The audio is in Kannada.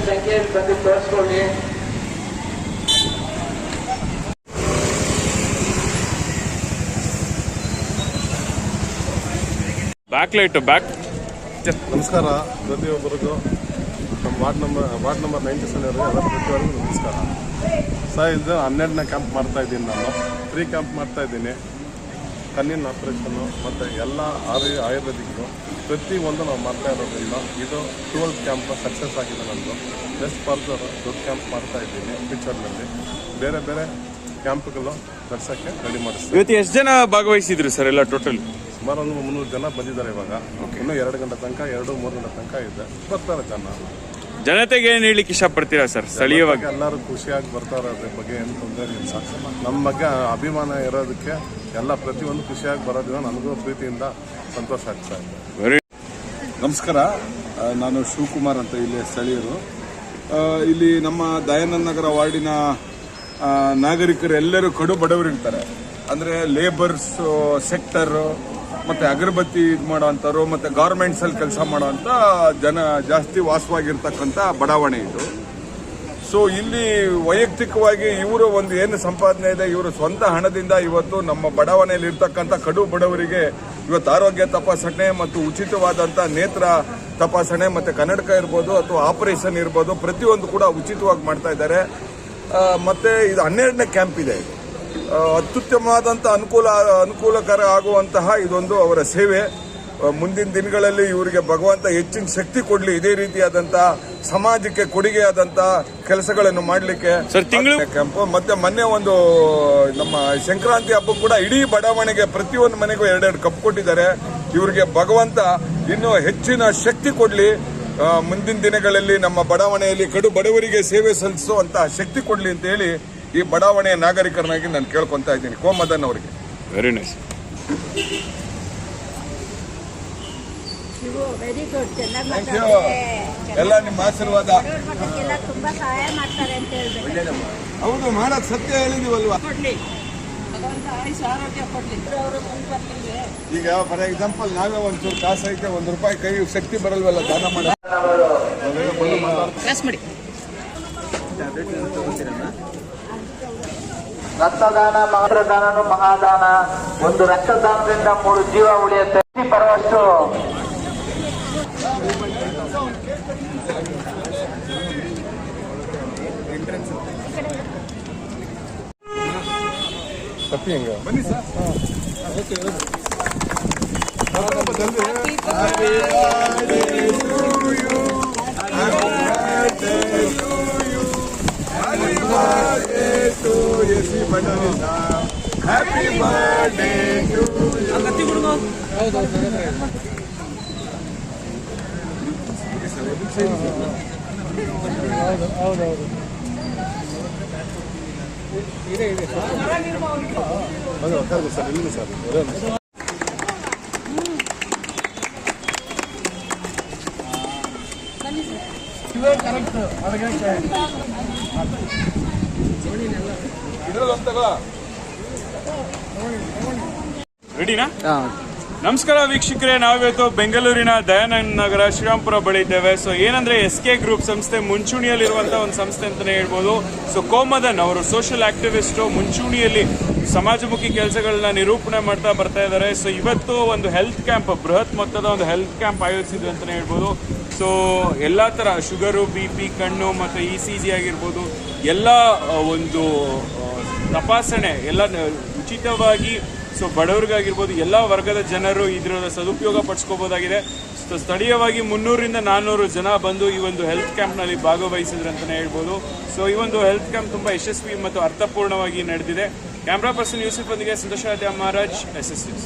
ಸಂಖ್ಯೆಯಲ್ಲಿ ಬಂದು ತೋರಿಸ್ಕೊಳ್ಳಿ. Back light back. ನಮಸ್ಕಾರ ಪ್ರತಿಯೊಬ್ಬರಿಗೂ ನಮ್ಮ ವಾರ್ಡ್ ನಂಬರ್ 97 ಎಲ್ಲ ಪ್ರತಿಯೊಬ್ಬರಿಗೂ ನಮಸ್ಕಾರ ಸರ್. ಇದು 12ನೇ ಕ್ಯಾಂಪ್ ಮಾಡ್ತಾ ಇದ್ದೀನಿ. ನಾನು ಫ್ರೀ ಕ್ಯಾಂಪ್ ಮಾಡ್ತಾ ಇದ್ದೀನಿ. ಕಣ್ಣಿನ ಆಪ್ರೇಷನ್ನು ಮತ್ತು ಎಲ್ಲ ಆಯುರ್ವೇದಿಕ್ಕು ಪ್ರತಿಯೊಂದು ನಾವು ಮಾಡ್ತಾ ಇರೋದ್ರಿಂದ ಇದು 12th ಕ್ಯಾಂಪ್ ಸಕ್ಸಸ್ ಆಗಿದೆ. ನಮ್ಮದು ನೆಕ್ಸ್ಟ್ ಫರ್ದರ್ ದೊಡ್ಡ ಕ್ಯಾಂಪ್ ಮಾಡ್ತಾ ಇದ್ದೀನಿ. ಫ್ಯೂಚರ್ನಲ್ಲಿ ಬೇರೆ ಬೇರೆ ಕ್ಯಾಂಪ್ಗಳು ನಡೆಸೋಕ್ಕೆ ರೆಡಿ ಮಾಡಿಸ್ತೀವಿ. ಇವತ್ತು ಎಷ್ಟು ಜನ ಭಾಗವಹಿಸಿದ್ರು ಸರ್ ಎಲ್ಲ ಟೋಟಲ್? ಸುಮಾರು ಒಂದು 300 ಜನ ಬಂದಿದ್ದಾರೆ. ಇವಾಗ ಇನ್ನೂ 2 ಗಂಟೆ ತನಕ 2-3 ಗಂಟೆ ತನಕ ಇದೆ. ಬರ್ತಾರೆ ಜನ. ಜನತೆಗೆ ಏನು ಹೇಳಲಿಕ್ಕೆ ಇಷ್ಟಪಡ್ತೀರಾ ಸರ್? ಸ್ಥಳೀಯವಾಗಿ ಎಲ್ಲರೂ ಖುಷಿಯಾಗಿ ಬರ್ತಾರೆ. ಅದ್ರ ಬಗ್ಗೆ ಏನು ತೊಂದರೆ ಇಲ್ಲ. ನಮ್ಮ ಬಗ್ಗೆ ಅಭಿಮಾನ ಇರೋದಕ್ಕೆ ಎಲ್ಲ ಪ್ರತಿಯೊಂದು ಖುಷಿಯಾಗಿ ಬರೋದ್ರಿಂದ ನನಗೂ ಪ್ರೀತಿಯಿಂದ ಸಂತೋಷ ಆಗ್ತಾ ಇದೆ. ನಮಸ್ಕಾರ, ನಾನು ಶಿವಕುಮಾರ್ ಅಂತ ಇಲ್ಲಿ ಸ್ಥಳೀಯರು. ಇಲ್ಲಿ ನಮ್ಮ ದಯಾನಂದ ನಗರ ವಾರ್ಡಿನ ನಾಗರಿಕರು ಎಲ್ಲರೂ ಕಡು ಬಡವರಿರ್ತಾರೆ. ಅಂದರೆ ಲೇಬರ್ಸ್ ಸೆಕ್ಟರ್ ಮತ್ತು ಅಗರಬತ್ತಿ ಇದು ಮಾಡೋವಂಥವ್ರು ಮತ್ತು ಗಾರ್ಮೆಂಟ್ಸಲ್ಲಿ ಕೆಲಸ ಮಾಡೋವಂಥ ಜನ ಜಾಸ್ತಿ ವಾಸವಾಗಿರ್ತಕ್ಕಂಥ ಬಡಾವಣೆ ಇದು. ಸೊ ಇಲ್ಲಿ ವೈಯಕ್ತಿಕವಾಗಿ ಇವರು ಒಂದು ಏನು ಸಂಪಾದನೆ ಇದೆ, ಇವರು ಸ್ವಂತ ಹಣದಿಂದ ಇವತ್ತು ನಮ್ಮ ಬಡಾವಣೆಯಲ್ಲಿ ಇರ್ತಕ್ಕಂಥ ಕಡು ಬಡವರಿಗೆ ಇವತ್ತು ಆರೋಗ್ಯ ತಪಾಸಣೆ ಮತ್ತು ಉಚಿತವಾದಂಥ ನೇತ್ರ ತಪಾಸಣೆ ಮತ್ತು ಕನ್ನಡಕ ಇರ್ಬೋದು ಅಥವಾ ಆಪರೇಷನ್ ಇರ್ಬೋದು, ಪ್ರತಿಯೊಂದು ಕೂಡ ಉಚಿತವಾಗಿ ಮಾಡ್ತಾ ಇದ್ದಾರೆ. ಮತ್ತು ಇದು 12ನೇ ಕ್ಯಾಂಪ್ ಇದೆ. ಇದು ಅತ್ಯುತ್ತಮವಾದಂಥ ಅನುಕೂಲಕರ ಆಗುವಂತಹ ಇದೊಂದು ಅವರ ಸೇವೆ. ಮುಂದಿನ ದಿನಗಳಲ್ಲಿ ಇವರಿಗೆ ಭಗವಂತ ಹೆಚ್ಚಿನ ಶಕ್ತಿ ಕೊಡಲಿ. ಇದೇ ರೀತಿಯಾದಂಥ ಸಮಾಜಕ್ಕೆ ಕೊಡುಗೆಯಾದಂಥ ಕೆಲಸಗಳನ್ನು ಮಾಡಲಿಕ್ಕೆ ಕ್ಯಾಂಪು. ಮತ್ತೆ ಮೊನ್ನೆ ಒಂದು ನಮ್ಮ ಸಂಕ್ರಾಂತಿ ಹಬ್ಬ ಕೂಡ ಇಡೀ ಬಡಾವಣೆಗೆ ಪ್ರತಿಯೊಂದು ಮನೆಗೂ 2 ಕಪ್ ಕೊಟ್ಟಿದ್ದಾರೆ. ಇವರಿಗೆ ಭಗವಂತ ಇನ್ನೂ ಹೆಚ್ಚಿನ ಶಕ್ತಿ ಕೊಡಲಿ. ಮುಂದಿನ ದಿನಗಳಲ್ಲಿ ನಮ್ಮ ಬಡಾವಣೆಯಲ್ಲಿ ಕಡು ಬಡವರಿಗೆ ಸೇವೆ ಸಲ್ಲಿಸುವಂತ ಶಕ್ತಿ ಕೊಡಲಿ ಅಂತ ಹೇಳಿ ಈ ಬಡಾವಣೆಯ ನಾಗರಿಕರನಾಗಿ ನಾನು ಕೇಳ್ಕೊಂತಾ ಇದ್ದೀನಿ. ಕೋಮದನ್ ಅವರಿಗೆ very nice. Very good. Thank you. ಎಲ್ಲ ನಿಮ್ಮ ಆಶೀರ್ವಾದ. ತುಂಬಾ ಸಹಾಯ ಮಾಡ್ತಾರೆ ಅಂತ ಹೇಳ್ಬೇಕು. ಹೌದು, ಮಾಡೋದು ಸತ್ಯ ಹೇಳಿದೀವಲ್ವಾ. ಈಗ ಫಾರ್ ಎಕ್ಸಾಂಪಲ್ ನಾವೇ ಒಂಚೂರು ಕಾಸು ಐತೆ, ₹1 ಕೈ ಶಕ್ತಿ ಬರಲ್ವಲ್ಲ ದಾನ ಮಾಡಿ. ರಕ್ತದಾನ ಮಾತ್ರದಾನನು ಮಹಾದಾನ. ಒಂದು ರಕ್ತದಾನದಿಂದ 3 ಜೀವ ಉಳಿಯುತ್ತೆ. ಬರುವಷ್ಟು ಬನ್ನಿ ಸರ್. ಹ್ಯಾಪಿ ಬರ್ಡೇ ಟು ಹೌದೌದು. ಇದೆ ಸರ್, ಇಲ್ಲಿ ಸರ್. ರೆಡಿನಾ? ನಮಸ್ಕಾರ ವೀಕ್ಷಕರೇ, ನಾವಿವತ್ತು ಬೆಂಗಳೂರಿನ ದಯಾನಂದ ನಗರ ಶ್ರೀರಾಮ್ಪುರ ಬಳಿ ಇದ್ದೇವೆ. ಸೊ ಏನಂದ್ರೆ SK ಗ್ರೂಪ್ ಸಂಸ್ಥೆ ಮುಂಚೂಣಿಯಲ್ಲಿರುವಂತಹ ಒಂದು ಸಂಸ್ಥೆ ಅಂತಾನೆ ಹೇಳ್ಬೋದು. ಸೊ ಕೋಮದನ್ ಅವರು ಸೋಷಿಯಲ್ ಆಕ್ಟಿವಿಸ್ಟ್, ಮುಂಚೂಣಿಯಲ್ಲಿ ಸಮಾಜಮುಖಿ ಕೆಲಸಗಳನ್ನ ನಿರೂಪಣೆ ಮಾಡ್ತಾ ಬರ್ತಾ ಇದ್ದಾರೆ. ಸೊ ಇವತ್ತು ಒಂದು ಹೆಲ್ತ್ ಕ್ಯಾಂಪ್, ಬೃಹತ್ ಮೊತ್ತದ ಒಂದು ಹೆಲ್ತ್ ಕ್ಯಾಂಪ್ ಆಯೋಜಿಸಿದ್ರು ಅಂತಾನೆ ಹೇಳ್ಬೋದು. ಸೊ ಎಲ್ಲ ತರ ಶುಗರು, BP, ಕಣ್ಣು ಮತ್ತು ECG ಆಗಿರ್ಬೋದು, ಎಲ್ಲ ಒಂದು ತಪಾಸಣೆ ಎಲ್ಲ ಉಚಿತವಾಗಿ. ಸೊ ಬಡವರಿಗಾಗಿರ್ಬೋದು ಎಲ್ಲ ವರ್ಗದ ಜನರು ಇದರ ಸದುಪಯೋಗ ಪಡಿಸ್ಕೋಬೋದಾಗಿದೆ. ಸೊ ಸ್ಥಳೀಯವಾಗಿ 300ರಿಂದ 400 ಜನ ಬಂದು ಈ ಒಂದು ಹೆಲ್ತ್ ಕ್ಯಾಂಪ್ನಲ್ಲಿ ಭಾಗವಹಿಸಿದ್ರು ಅಂತಲೇ ಹೇಳ್ಬೋದು. ಸೊ ಈ ಒಂದು ಹೆಲ್ತ್ ಕ್ಯಾಂಪ್ ತುಂಬ ಯಶಸ್ವಿ ಮತ್ತು ಅರ್ಥಪೂರ್ಣವಾಗಿ ನಡೆದಿದೆ. ಕ್ಯಾಮ್ರಾ ಪರ್ಸನ್ ಯೂಸುಫ್ ಒಂದಿಗೆ ಸಂತೋಷ ಮಹಾರಾಜ್, SSS.